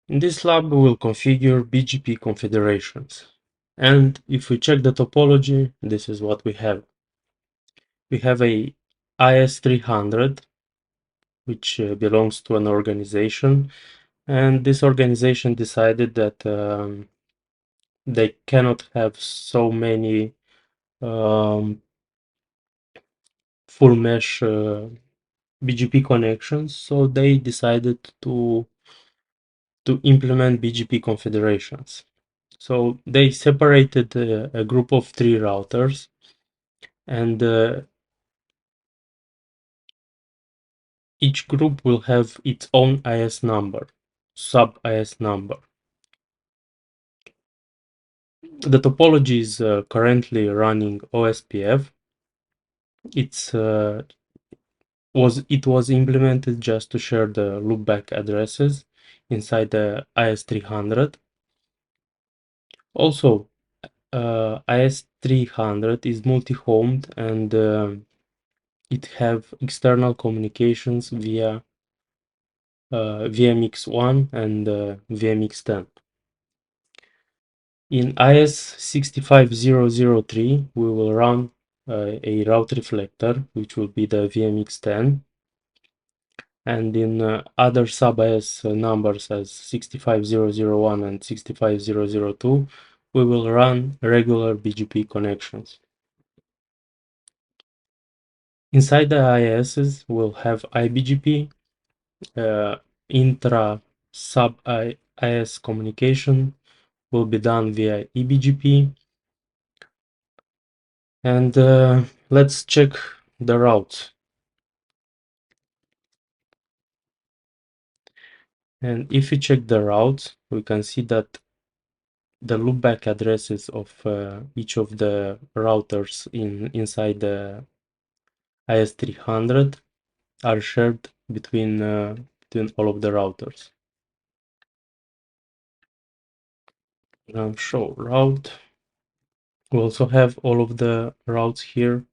In this lab, we will configure BGP confederations. And if we check the topology, this is what we have. We have a IS300, which belongs to an organization. And this organization decided that they cannot have so many full mesh BGP connections, so they decided to implement BGP confederations. So they separated a group of 3 routers, and each group will have its own IS number, sub-IS number. The topology is currently running OSPF. It was implemented just to share the loopback addresses inside the IS300. Also, IS300 is multi-homed and it have external communications via VMX1 and VMX10. In IS65003, we will run a route reflector, which will be the VMX10. And in other sub-IS numbers as 65001 and 65002, we will run regular BGP connections. Inside the ISs, we'll have IBGP, intra sub-IS communication will be done via eBGP. And let's check the routes. And if we check the routes, we can see that the loopback addresses of each of the routers inside the IS300 are shared between all of the routers. Now show route. We also have all of the routes here,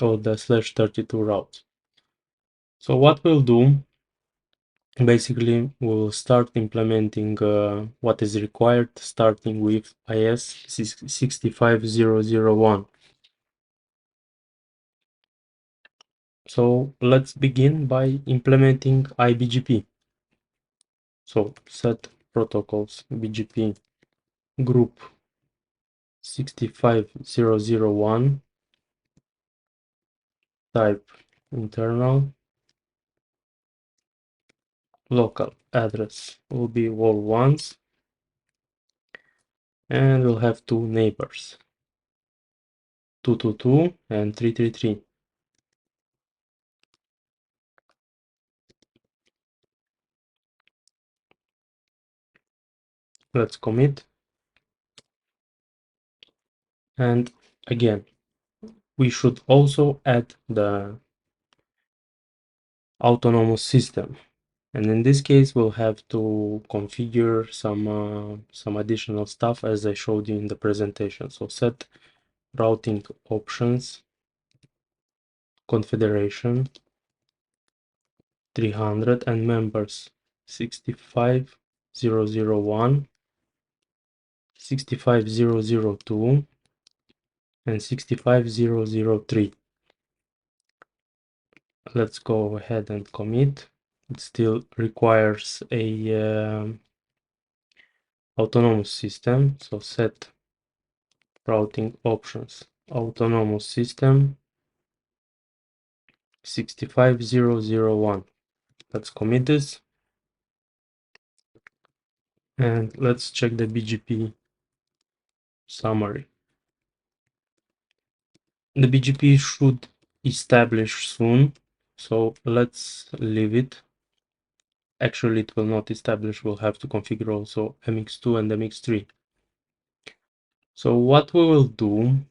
or the /32 routes. So what we'll do, basically, we'll start implementing what is required, starting with IS65001. So let's begin by implementing IBGP. So set protocols BGP group 65001, type internal, local address will be all ones, and we'll have 2 neighbors, 222 and 333. Let's commit. And again, we should also add the autonomous system. And in this case, we'll have to configure some additional stuff as I showed you in the presentation. So set routing options, confederation 300 and members 65001, 65002 and 65003. Let's go ahead and commit. It still requires a autonomous system, so set routing options, autonomous system 65001. Let's commit this and let's check the BGP summary. The BGP should establish soon, so let's leave it. Actually, it will not establish. We'll have to configure also MX2 and MX3. So what we will do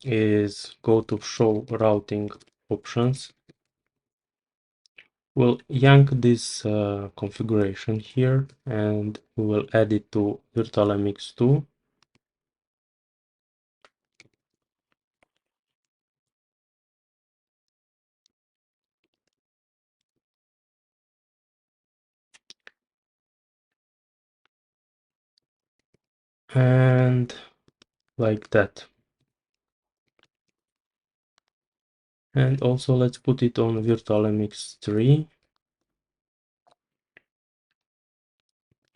is go to show routing options. We'll yank this configuration here and we will add it to virtual MX2. and like that. And also let's put it on virtualmx3.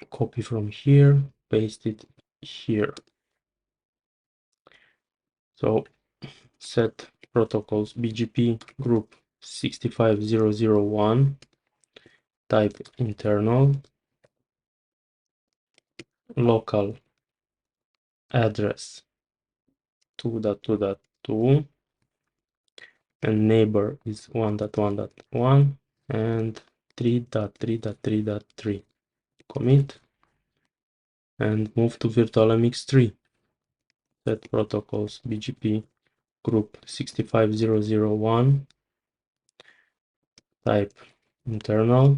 Copy from here, paste it here. So set protocols BGP group 65001, type internal, local address 2.2.2, and neighbor is 1.1.1 and 3.3.3.3. Commit and move to virtualmx3. Set protocols BGP group 65001, type internal,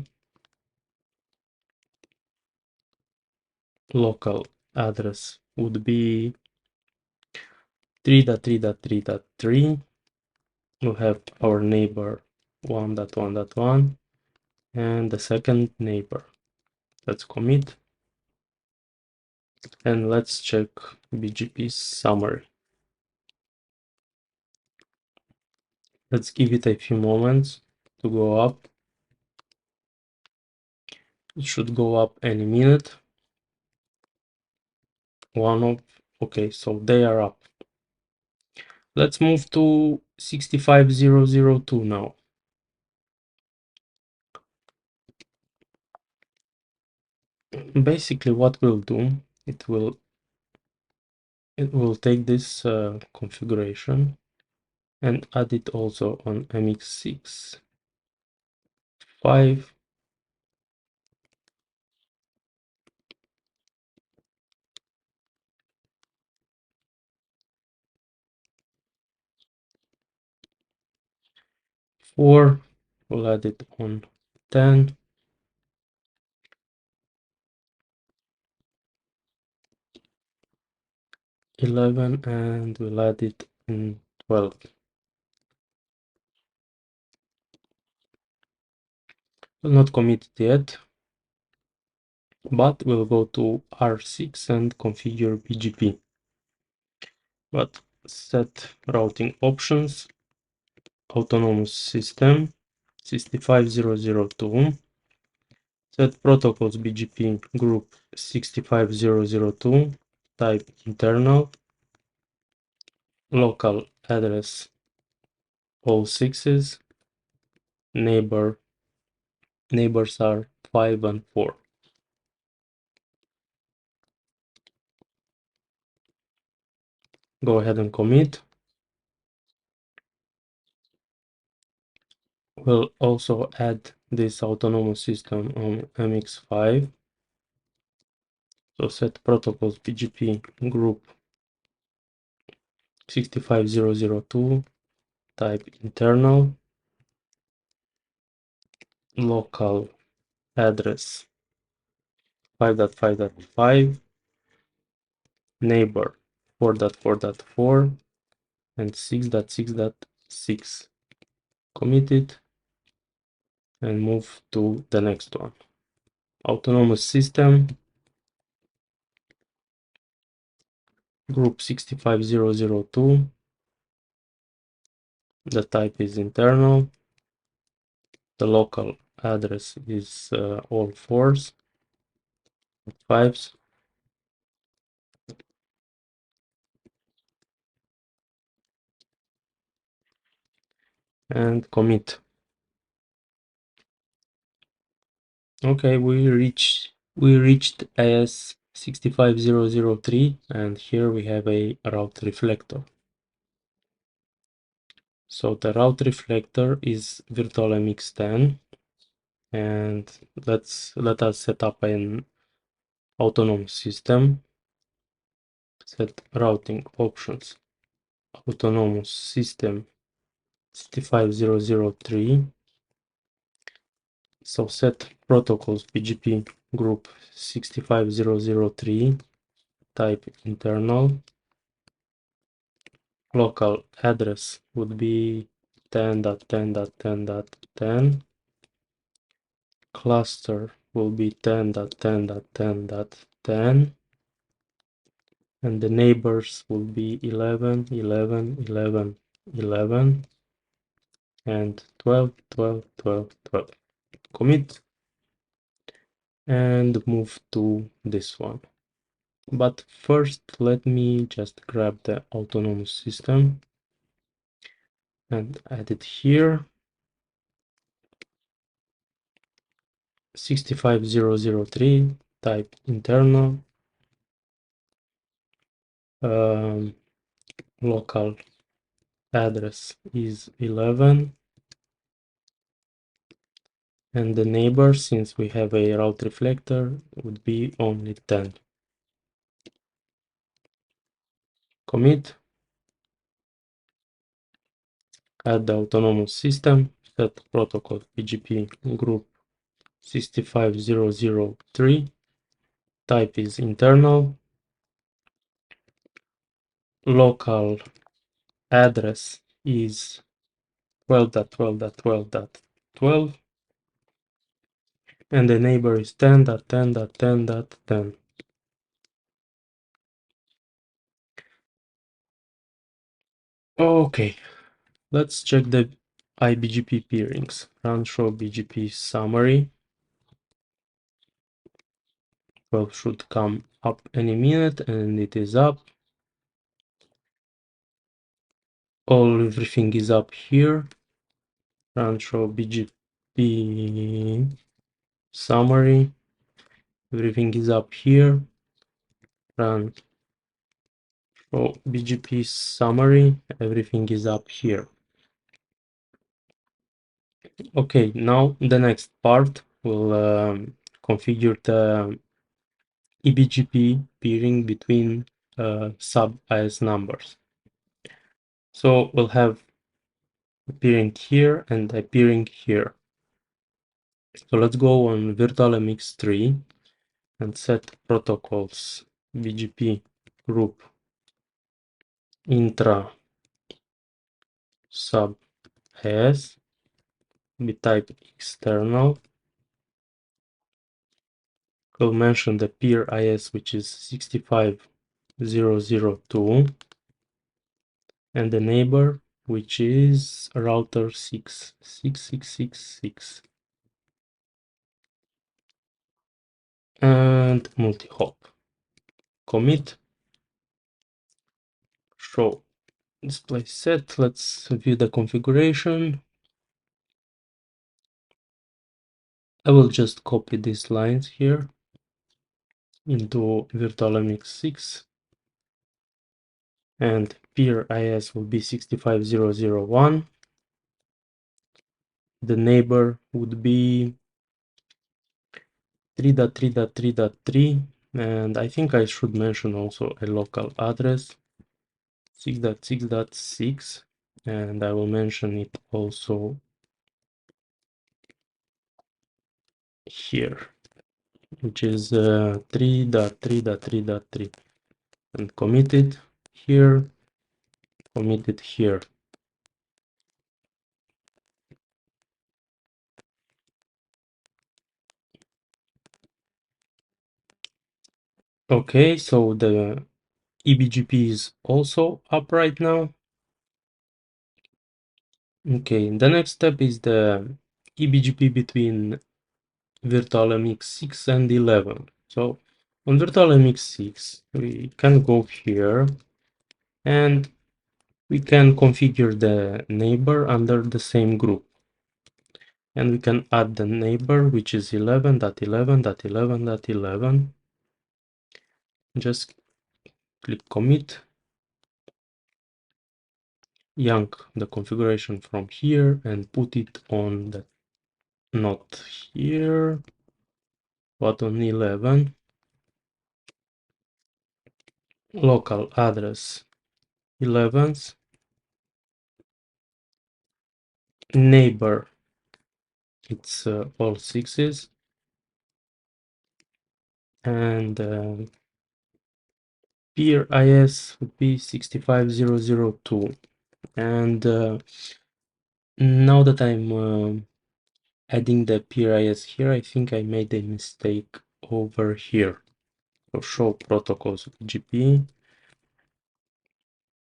local address would be 3.3.3.3. We'll have our neighbor 1.1.1 and the second neighbor. Let's commit and let's check BGP summary. Let's give it a few moments to go up. It should go up any minute. Okay, so they are up. Let's move to 65002 now. Basically what we'll do, it will take this configuration and add it also on MX6 5. We'll add it on 10, 11, and we'll add it in 12. We'll not commit it yet, but we'll go to R6 and configure BGP. But set routing options, autonomous system 65002, set protocols BGP group 65002, type internal, local address all sixes, neighbors are 5 and 4. Go ahead and commit. We'll also add this autonomous system on MX5. So set protocols BGP group 65002, type internal, local address 5.5.5, neighbor 4.4.4, and 6.6.6. Commit it and move to the next one. Autonomous system group 65002, the type is internal, the local address is all 4s, 5s, and commit. Okay, we reached AS 65003, and here we have a route reflector. So the route reflector is virtualmx10, and let us set up an autonomous system. Set routing options, autonomous system 65003. So set protocols BGP group 65003, type internal, local address would be 10.10.10.10, cluster will be 10.10.10.10, and the neighbors will be 11, 11, 11, 11, and 12, 12, 12, 12. Commit and move to this one. But first, let me just grab the autonomous system and add it here. 65003, type internal, local address is 11, and the neighbor, since we have a route reflector, would be only 10. Commit, add the autonomous system, set protocol BGP group 65003, type is internal, local address is 12.12.12.12, and the neighbor is 10.10.10.10. Okay, let's check the iBGP peerings. Run show BGP summary. Well, should come up any minute, and it is up. Everything is up here. Run show BGP summary. Everything is up here. Run show BGP summary. Everything is up here. Okay, now the next part will configure the eBGP peering between sub-IS numbers. So we'll have a peering here and a peering here. So let's go on virtualmx3 and set protocols BGP group intra sub IS, be type external. We'll mention the peer IS, which is 65002, and the neighbor, which is router 66666, and multi-hop. Commit, show display set. Let's view the configuration. I will just copy these lines here into virtualmx6, and peer IS will be 65001. The neighbor would be 3.3.3.3, and I think I should mention also a local address 6.6.6, and I will mention it also here, which is 3.3.3.3, and committed here, committed here. Okay, so the eBGP is also up right now. Okay, the next step is the eBGP between virtualmx6 and 11. So on virtualmx6, we can go here and we can configure the neighbor under the same group. And we can add the neighbor, which is 11.11.11.11. Just click commit, yank the configuration from here and put it on the, not here, but on 11. Local address 11's, neighbor, it's all 6's, and peer IS would be 65002. And now that I'm adding the peer IS here, I think I made a mistake over here. So show protocols BGP,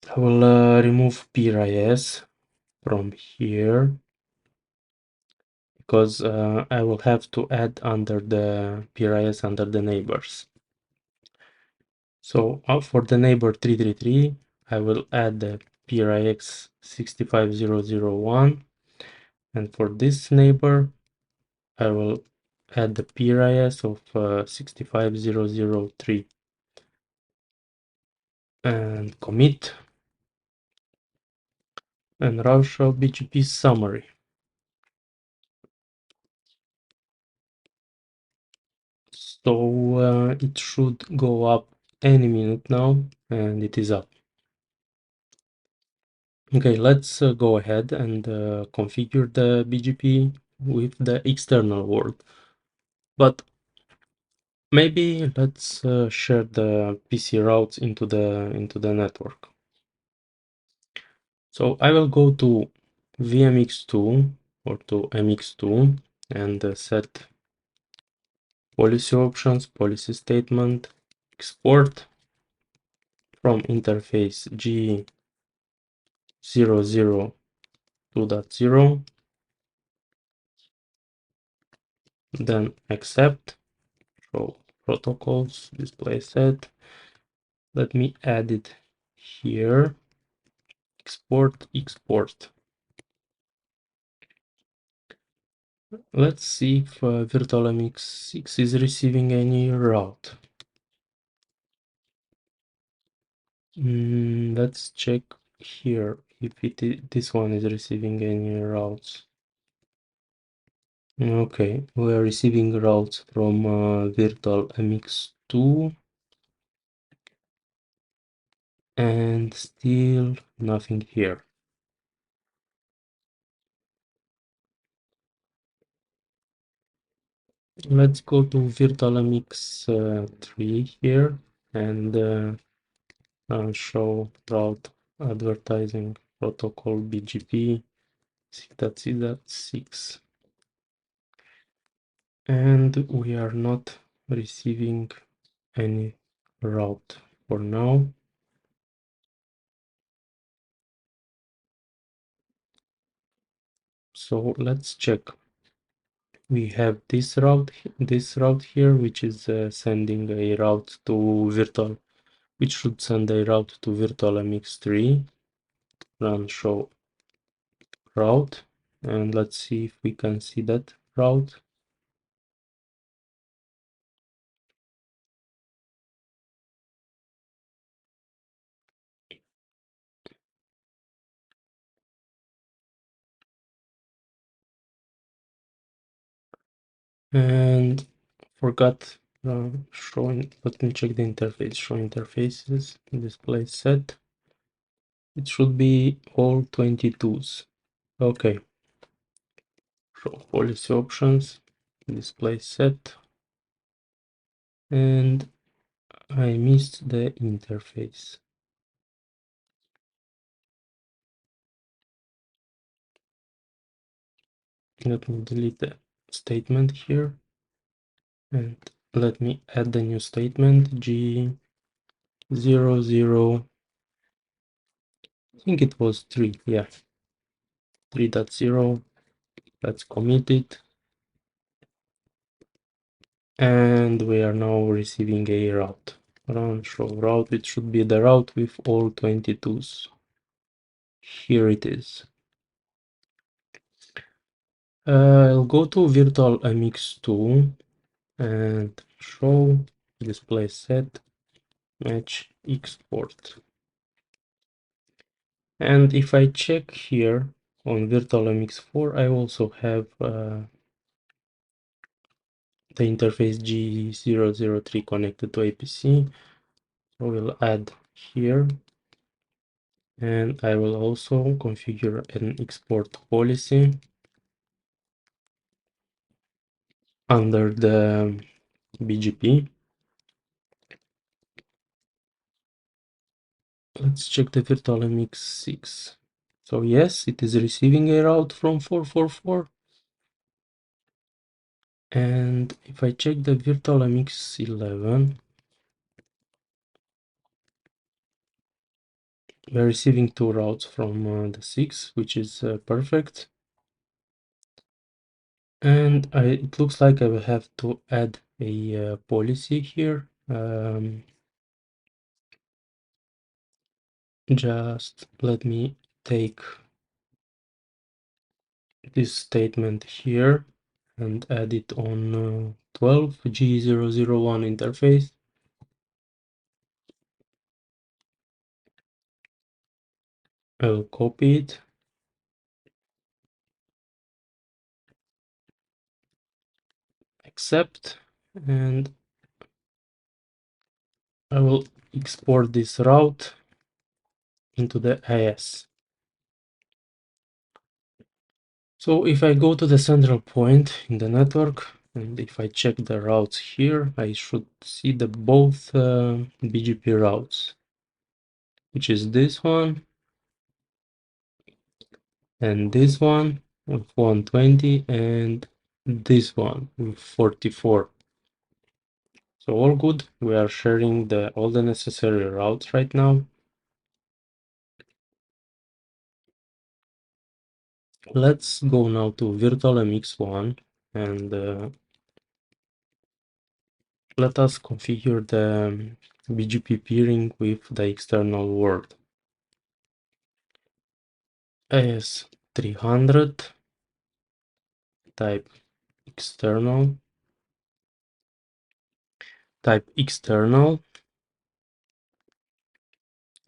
I will remove PRIS from here because I will have to add under the PRIS under the neighbors. So for the neighbor 333, I will add the PRIX 65001, and for this neighbor, I will add the PRIS of 65003 and commit and run show BGP summary. So it should go up any minute now, and it is up. Okay, let's go ahead and configure the BGP with the external world. But maybe let's share the PC routes into the network. So I will go to VMX2 or to MX2 and set policy options, policy statement, export from interface G002.0, then accept, show protocols, display set. Let me add it here, export. Let's see if virtualmx6 is receiving any route. Let's check here if this one is receiving any routes. Okay, we are receiving routes from virtualmx2 and still nothing here. Let's go to virtualmx3 here and show route advertising protocol BGP 6.6, and we are not receiving any route for now. So let's check. We have this route here, which is sending a route to virtual, which should send a route to virtualmx3. Run show route, and let's see if we can see that route. And forgot showing. Let me check the interface. Show interfaces, display set. It should be all 22s. Okay. Show policy options, display set, and I missed the interface. Let me delete the statement here and let me add the new statement G00. I think it was 3, yeah, 3.0. Let's commit it, and we are now receiving a route. Run show route. It should be the route with all 22s. Here it is. I'll go to virtualmx2 and show display set match export. And if I check here on virtualmx4, I also have the interface G003 connected to APC. So we'll add here, and I will also configure an export policy under the BGP. Let's check the virtualmx6. So yes, it is receiving a route from 444. And if I check the virtualmx11, we're receiving 2 routes from the 6, which is perfect. And it looks like I will have to add a policy here. Just let me take this statement here and add it on 12 G001 interface. I'll copy it. Accept, and I will export this route into the IS. So if I go to the central point in the network, and if I check the routes here, I should see the both BGP routes, which is this one and this one with 120 and this one with 44. So all good. We are sharing all the necessary routes right now. Let's go now to virtualmx1 and let us configure the BGP peering with the external world. AS300, type external,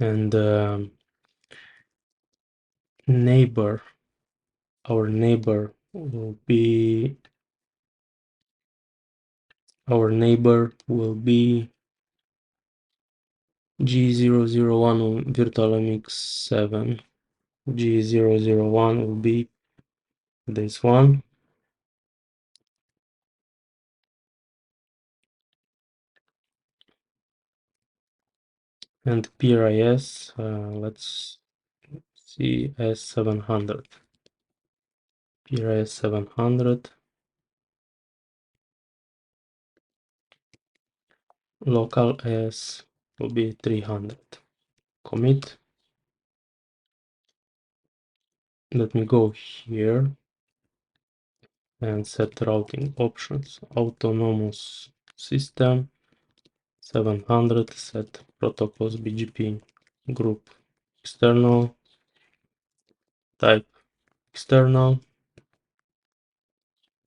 and neighbor. Our neighbor will be G001 on virtualmx7. G001 will be this one. And PRIS, let's see, S700. PRIS 700. Local S will be 300. Commit. Let me go here and set routing options. Autonomous system 700, set protocols BGP group external, type external,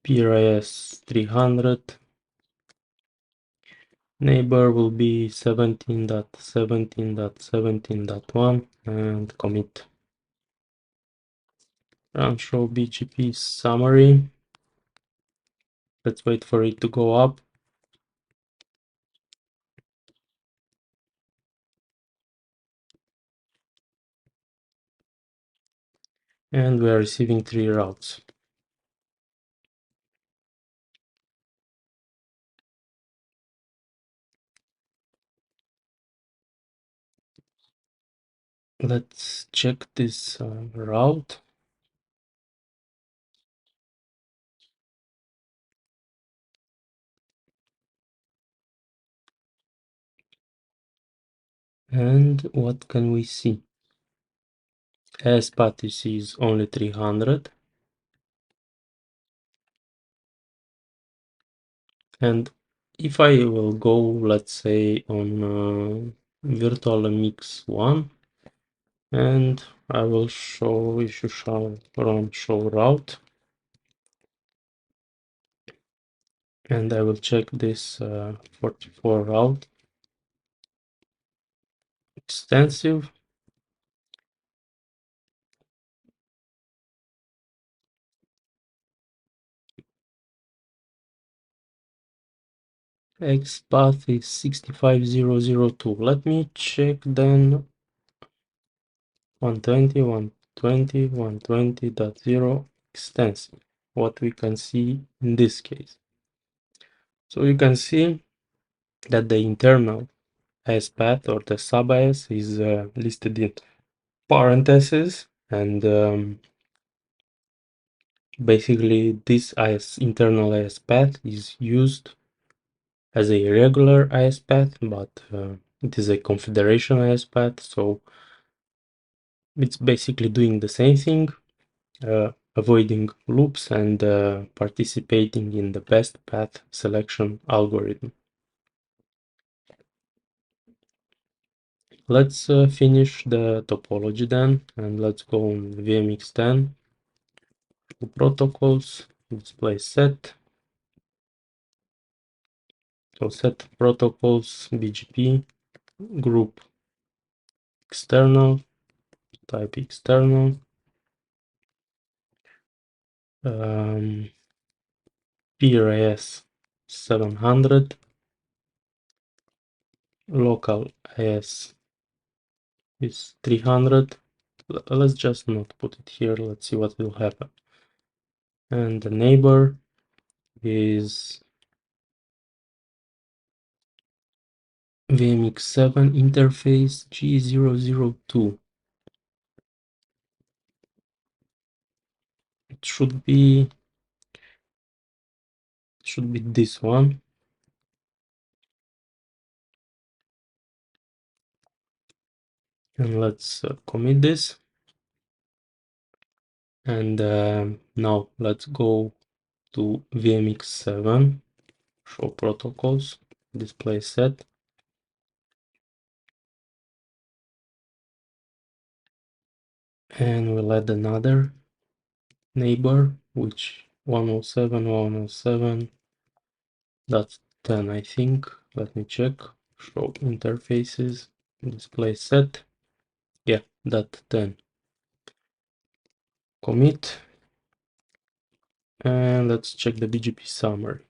PRIS 300, neighbor will be 17.17.17.1 and commit. Run show BGP summary. Let's wait for it to go up. And we are receiving 3 routes. Let's check this route. And what can we see? As path is only 300. And if I will go, let's say, on virtualmx1, and I will show, if you shall run show route, and I will check this 44 route, extensive, X path is 65002. Let me check then 120, 120, 120.0 extensive, what we can see in this case. So you can see that the internal IS path or the sub IS is listed in parentheses, and basically this internal IS path is used as a regular IS path, but it is a confederation IS path, so It's basically doing the same thing, avoiding loops and participating in the best path selection algorithm. Let's finish the topology then, and let's go on VMX10, protocols, display set. So set protocols, BGP, group external, type external, peer IS 700, local IS is 300. Let's just not put it here. Let's see what will happen. And the neighbor is VMX7 interface G002. It should be this one. And let's commit this. And now let's go to VMX7, show protocols, display set. And we'll add another neighbor, which 107.107.10, I think. Let me check. Show interfaces, display set. Yeah, .10. Commit. And let's check the BGP summary.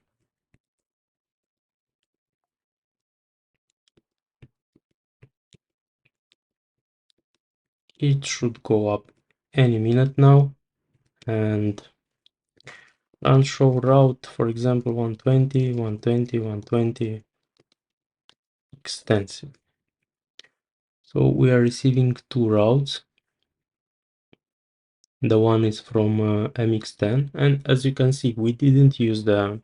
It should go up any minute now. And run show route, for example, 120, 120, 120, extensive. So we are receiving two routes. The one is from MX10, and as you can see, we didn't use the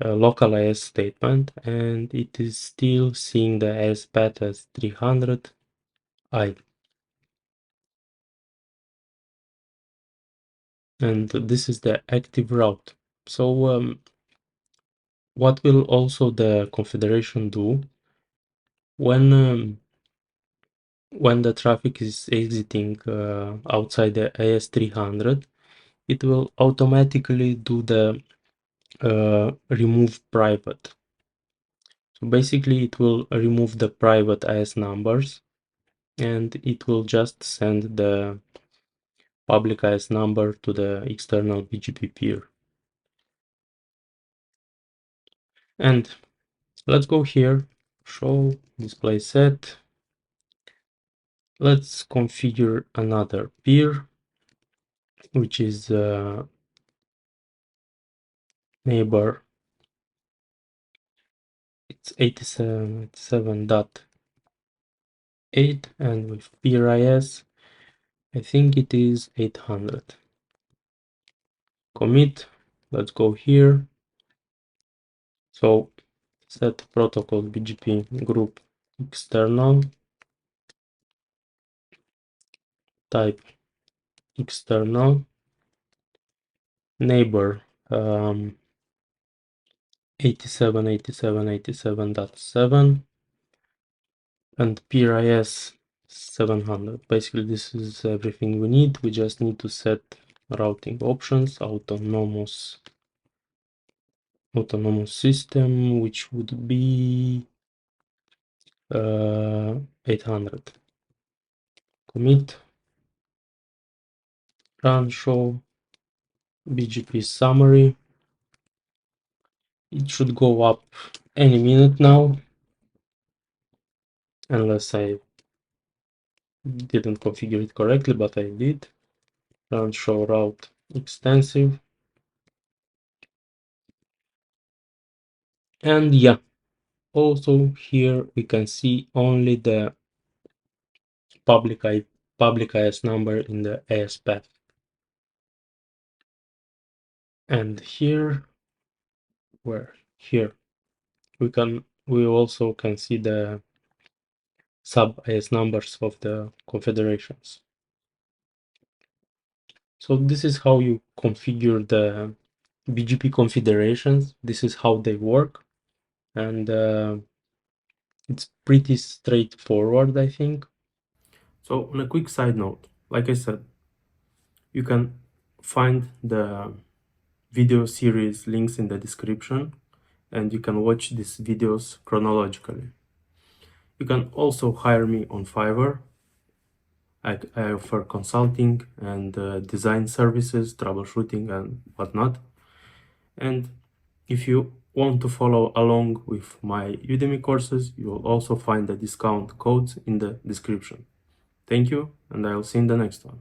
local IS statement, and it is still seeing the IS path as 300i. And this is the active route. So what will also the confederation do when the traffic is exiting outside the AS300, it will automatically do the remove private. So basically it will remove the private IS numbers and it will just send the public IS number to the external BGP peer. And let's go here, show, display set. Let's configure another peer, which is neighbor. It's 87.8 and with peer IS, I think it is 800. Commit, let's go here. So set protocol BGP group external, type external, neighbor 87.87.87.7 and peer IS 700. Basically this is everything we need. We just need to set routing options, autonomous system, which would be 800. Commit, run show BGP summary. It should go up any minute now, unless I didn't configure it correctly, but I did. Run show route extensive. And yeah, also here we can see only the public IS number in the AS path. And here we also can see the sub-IS numbers of the confederations. So this is how you configure the BGP confederations. This is how they work, and it's pretty straightforward, I think. So on a quick side note, like I said, you can find the video series links in the description, and you can watch these videos chronologically. You can also hire me on Fiverr. I offer consulting and design services, troubleshooting and whatnot. And if you want to follow along with my Udemy courses, you will also find the discount codes in the description. Thank you, and I'll see you in the next one.